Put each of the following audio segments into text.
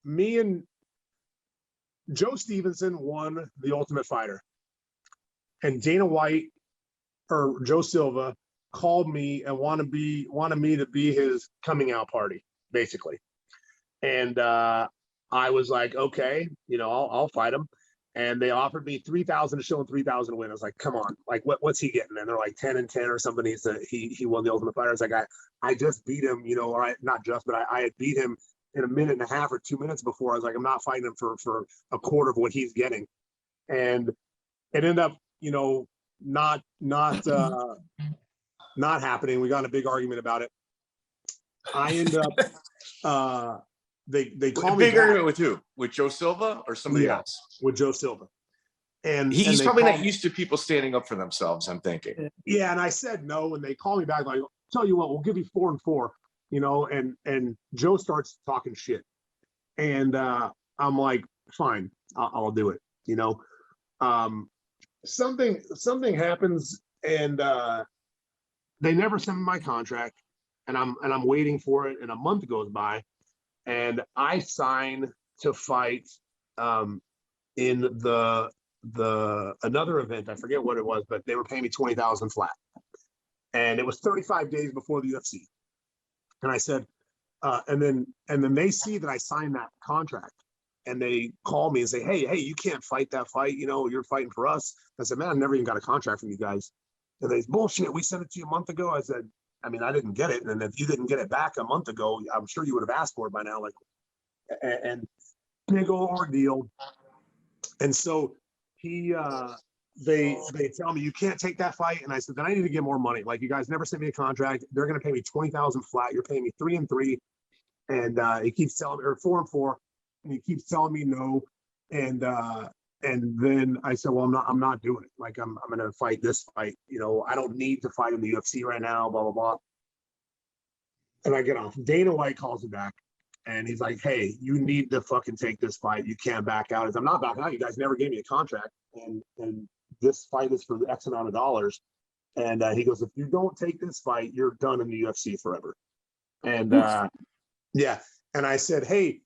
me and Joe Stevenson won the Ultimate Fighter, and Dana White or Joe Silva called me and wanted me to be his coming out party, basically. And I was like, okay, I'll fight him. And they offered me 3,000 to show him 3,000 to win. I was like, come on, like what's he getting? And they're like 10-10 or something. He won the Ultimate Fighter. I was like, I just beat him, or not just, but I had beat him in a minute and a half or 2 minutes before. I was like, I'm not fighting him for a quarter of what he's getting. And it ended up, not happening. We got in a big argument about it. I end up they call me. Big argument with who? With Joe Silva or somebody else? With Joe Silva. And he's probably not used to people standing up for themselves, I'm thinking. Yeah, and I said no, and they call me back like, tell you what, we'll give you 4-4, and Joe starts talking shit. And I'm like, fine, I'll do it. Something happens, and they never send me my contract, and I'm waiting for it, and a month goes by, and I sign to fight in the another event. I forget what it was, but they were paying me $20,000 flat, and it was 35 days before the UFC. And I said, and then they see that I signed that contract, and they call me and say, hey, you can't fight that fight. You're fighting for us. I said, man, I never even got a contract from you guys. And they said, bullshit, we sent it to you a month ago. I said, I mean, I didn't get it. And if you didn't get it back a month ago, I'm sure you would have asked for it by now. Like, and big old ordeal. And so they tell me, you can't take that fight. And I said, then I need to get more money. Like, you guys never sent me a contract. They're going to pay me $20,000 flat. You're paying me 3-3. And he keeps telling me, or 4-4. And he keeps telling me no. And then I said, well, I'm not doing it. Like, I'm going to fight this fight. I don't need to fight in the UFC right now, blah, blah, blah. And I get off. Dana White calls me back, and he's like, hey, you need to fucking take this fight. You can't back out. I'm not backing out. You guys never gave me a contract. And this fight is for X amount of dollars. And he goes, if you don't take this fight, you're done in the UFC forever. And yeah. And I said, hey,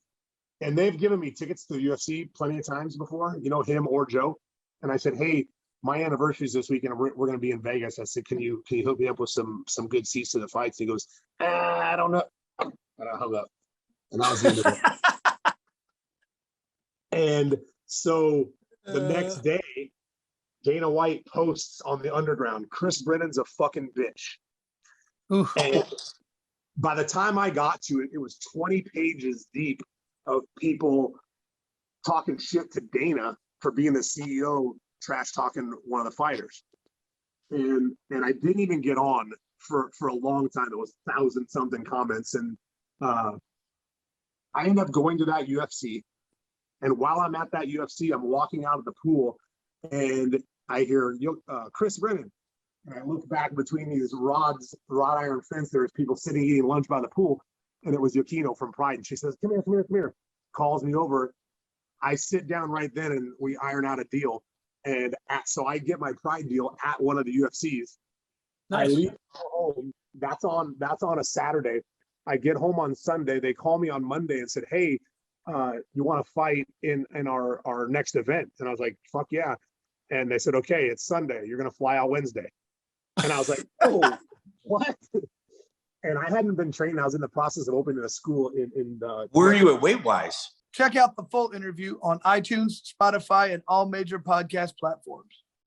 and they've given me tickets to the UFC plenty of times before, him or Joe. And I said, hey, my anniversary is this weekend. We're going to be in Vegas. I said, can you hook me up with some good seats to the fights? He goes, I don't know. And I hung up. And I was the end of it. And so the next day, Dana White posts on the Underground, Chris Brennan's a fucking bitch. And by the time I got to it, it was 20 pages deep of people talking shit to Dana for being the CEO, trash talking one of the fighters. And I didn't even get on for a long time. It was 1,000-something comments. And I ended up going to that UFC. And while I'm at that UFC, I'm walking out of the pool, and I hear Chris Brennan. And I look back between these wrought iron fence. There's people sitting eating lunch by the pool. And it was Yukino from Pride. And she says, come here. Calls me over. I sit down right then, and we iron out a deal. And so I get my Pride deal at one of the UFCs. Nice. I leave home. That's on a Saturday. I get home on Sunday. They call me on Monday and said, hey, you want to fight in our next event? And I was like, fuck yeah. And they said, okay, it's Sunday. You're going to fly out Wednesday. And I was like, oh, what? And I hadn't been trained. I was in the process of opening a school in where are you at weight-wise? Check out the full interview on iTunes, Spotify, and all major podcast platforms.